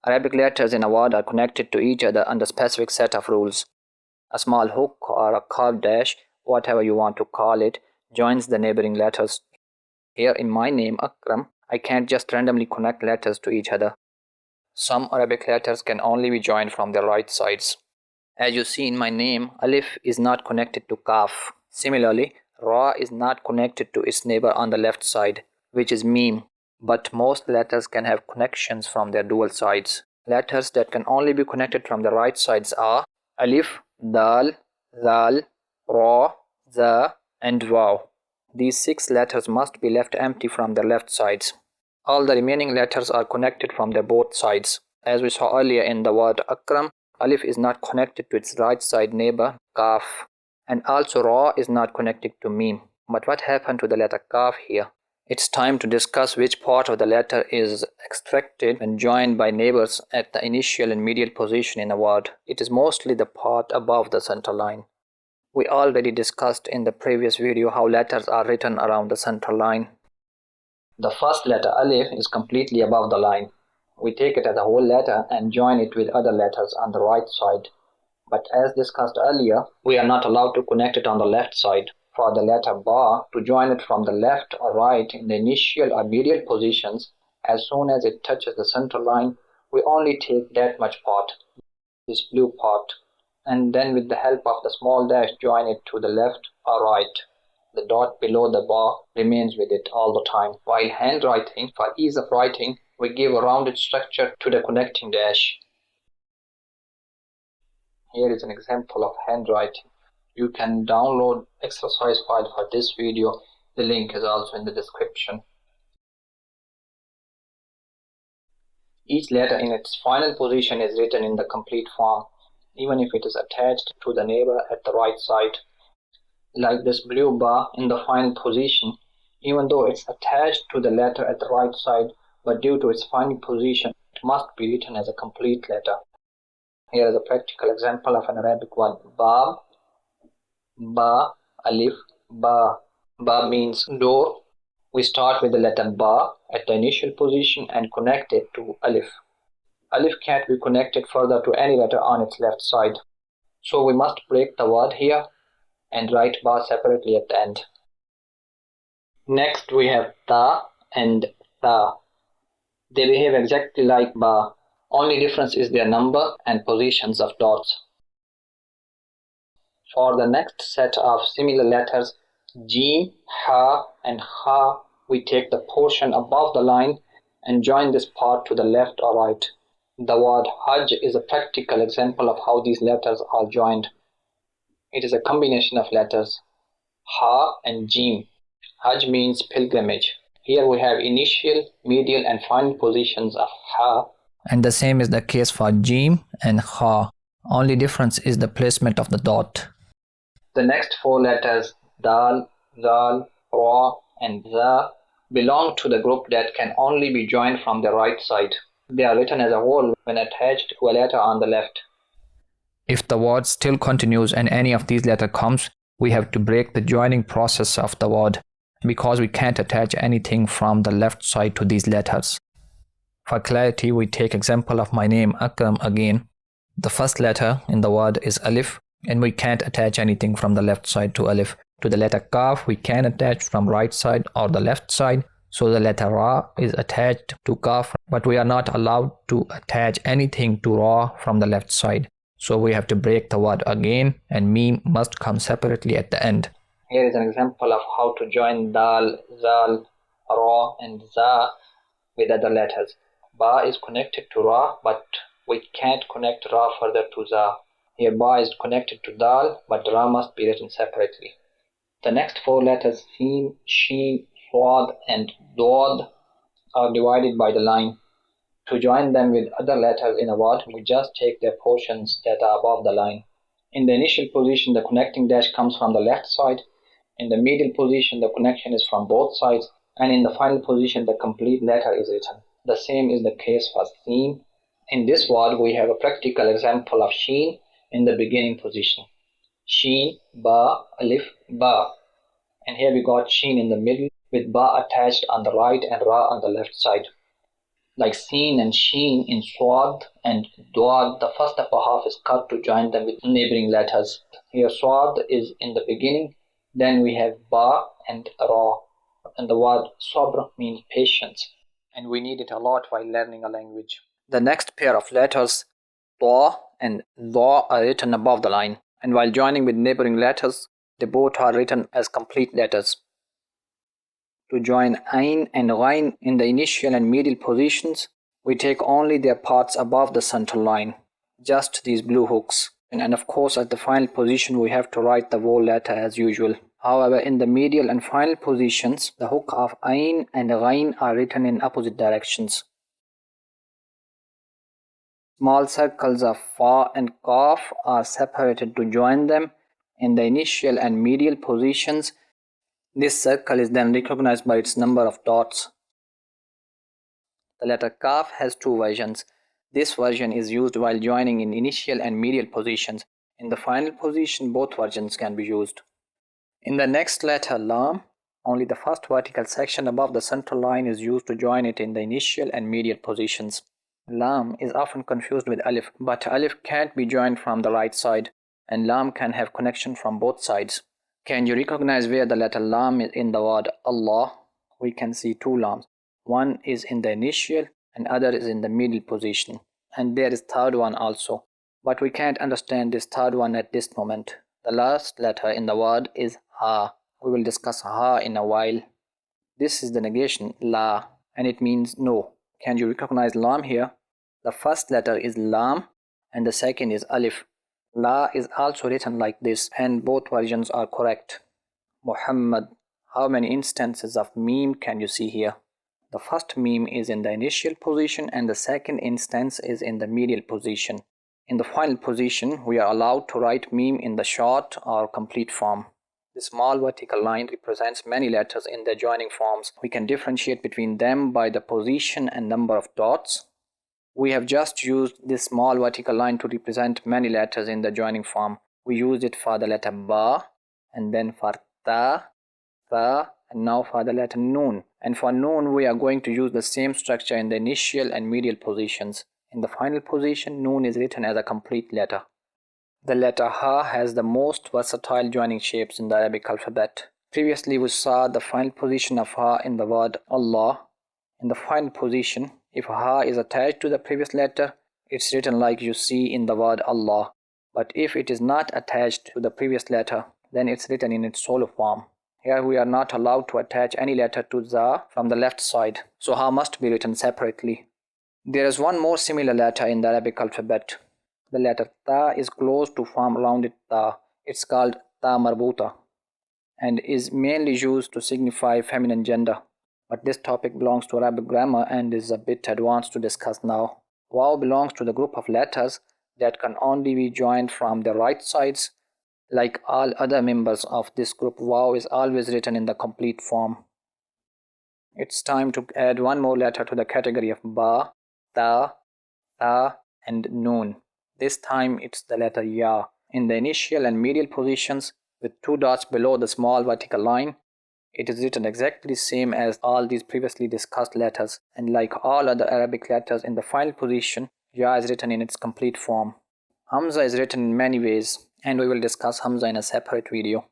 Arabic letters in a word are connected to each other under a specific set of rules. A small hook or a curved dash, whatever you want to call it, joins the neighboring letters. Here in my name Akram, I can't just randomly connect letters to each other. Some Arabic letters can only be joined from their right sides. As you see in my name, Alif is not connected to Kaf. Similarly, Ra is not connected to its neighbor on the left side, which is Mim. But most letters can have connections from their dual sides. Letters that can only be connected from the right sides are Alif, Dal, Zal, Ra, Za, and Waw. These 6 letters must be left empty from their left sides. All the remaining letters are connected from their both sides. As we saw earlier in the word Akram, Alif is not connected to its right side neighbor, Kaf. And also Ra is not connected to Mim. But what happened to the letter Kaf here? It's time to discuss which part of the letter is extracted and joined by neighbors at the initial and medial position in a word. It is mostly the part above the center line. We already discussed in the previous video how letters are written around the center line. The first letter Alif is completely above the line. We take it as a whole letter and join it with other letters on the right side. But as discussed earlier, we are not allowed to connect it on the left side. For the letter Ba, to join it from the left or right in the initial or medial positions, as soon as it touches the center line, we only take that much part, this blue part, and then with the help of the small dash join it to the left or right. The dot below the Ba remains with it all the time. While handwriting, for ease of writing, we give a rounded structure to the connecting dash. Here is an example of handwriting. You can download exercise file for this video. The link is also in the description. Each letter in its final position is written in the complete form, even if it is attached to the neighbor at the right side. Like this blue Ba in the final position, even though it's attached to the letter at the right side, but due to its final position, it must be written as a complete letter. Here is a practical example of an Arabic word: Bab, Ba, Alif, Ba. Ba means door. We start with the letter Ba at the initial position and connect it to Alif. Alif can't be connected further to any letter on its left side. So we must break the word here and write Ba separately at the end. Next we have Ta and Ta. They behave exactly like Ba. Only difference is their number and positions of dots. For the next set of similar letters, Jim, Ha, and Ha, we take the portion above the line and join this part to the left or right. The word Hajj is a practical example of how these letters are joined. It is a combination of letters Ha and Jim. Hajj means pilgrimage. Here we have initial, medial, and final positions of Ha. And the same is the case for Jim and Ha. Only difference is the placement of the dot. The next 4 letters, Dal, Zal, Ra, and Za, belong to the group that can only be joined from the right side. They are written as a whole when attached to a letter on the left. If the word still continues and any of these letters comes, we have to break the joining process of the word, because we can't attach anything from the left side to these letters. For clarity, we take example of my name Akram again. The first letter in the word is Alif, and we can't attach anything from the left side to Alif. To the letter Kaf, we can attach from right side or the left side. So the letter Ra is attached to Kaf, but we are not allowed to attach anything to Ra from the left side. So we have to break the word again, and Mim must come separately at the end. Here is an example of how to join Dal, Zal, Ra, and Za with other letters. Ba is connected to Ra, but we can't connect Ra further to Za. Here Ba is connected to Dal, but Ra must be written separately. The next 4 letters, Sin, Sheen, Swad, and Dod, are divided by the line. To join them with other letters in a word, we just take their portions that are above the line. In the initial position, the connecting dash comes from the left side. In the medial position, the connection is from both sides. And in the final position, the complete letter is written. The same is the case for Sin. In this word, we have a practical example of Sheen in the beginning position. Sheen, Ba, Alif, Ba. And here we got Sheen in the middle with Ba attached on the right and Ra on the left side. like Seen and Sheen in Swad and Duad. The first upper half is cut to join them with neighboring letters. Here Swad is in the beginning, then we have Ba and Ra, and the word Sabr means patience, and we need it a lot while learning a language. The next pair of letters, Ta and Dha, are written above the line, and while joining with neighboring letters, they both are written as complete letters. To join Ain and Ghain in the initial and medial positions, we take only their parts above the central line, just these blue hooks. And of course, at the final position, we have to write the vowel letter as usual. However, in the medial and final positions, the hook of Ain and Ghain are written in opposite directions. Small circles of Fa and Qaf are separated to join them in the initial and medial positions. This circle is then recognized by its number of dots. The letter Kaf has two versions. This version is used while joining in initial and medial positions. In the final position, both versions can be used. In the next letter, Lam, only the first vertical section above the central line is used to join it in the initial and medial positions. Lam is often confused with Alif, but Alif can't be joined from the right side, and Lam can have connection from both sides. Can you recognize where the letter Lam is in the word Allah? We can see two Lams. One is in the initial and other is in the middle position. And there is third one also. But we can't understand this third one at this moment. The last letter in the word is Ha. We will discuss Ha in a while. This is the negation La, and it means no. Can you recognize Lam here? The first letter is Lam and the second is Alif. La is also written like this, and both versions are correct. Muhammad. How many instances of Meme can you see here? The first Meme is in the initial position and the second instance is in the medial position. In the final position, we are allowed to write Meme in the short or complete form. The small vertical line represents many letters in their joining forms. We can differentiate between them by the position and number of dots. We have just used this small vertical line to represent many letters in the joining form. We used it for the letter Ba, and then for Ta, Tha, and now for the letter Noon. And for Noon, we are going to use the same structure in the initial and medial positions. In the final position, Noon is written as a complete letter. The letter Ha has the most versatile joining shapes in the Arabic alphabet. Previously, we saw the final position of Ha in the word Allah. In the final position, if Ha is attached to the previous letter, it's written like you see in the word Allah. But if it is not attached to the previous letter, then it's written in its solo form. Here we are not allowed to attach any letter to Za from the left side, so Ha must be written separately. There is one more similar letter in the Arabic alphabet. The letter Ta is close to form rounded Ta. It's called Ta marbuta and is mainly used to signify feminine gender. But this topic belongs to Arabic grammar and is a bit advanced to discuss now. Waw belongs to the group of letters that can only be joined from the right sides. Like all other members of this group, Waw is always written in the complete form. It's time to add one more letter to the category of Ba, Ta, Ta, and Noon. This time it's the letter Ya. In the initial and medial positions, with two dots below the small vertical line, it is written exactly the same as all these previously discussed letters, and like all other Arabic letters in the final position, Ya is written in its complete form. Hamza is written in many ways, and we will discuss Hamza in a separate video.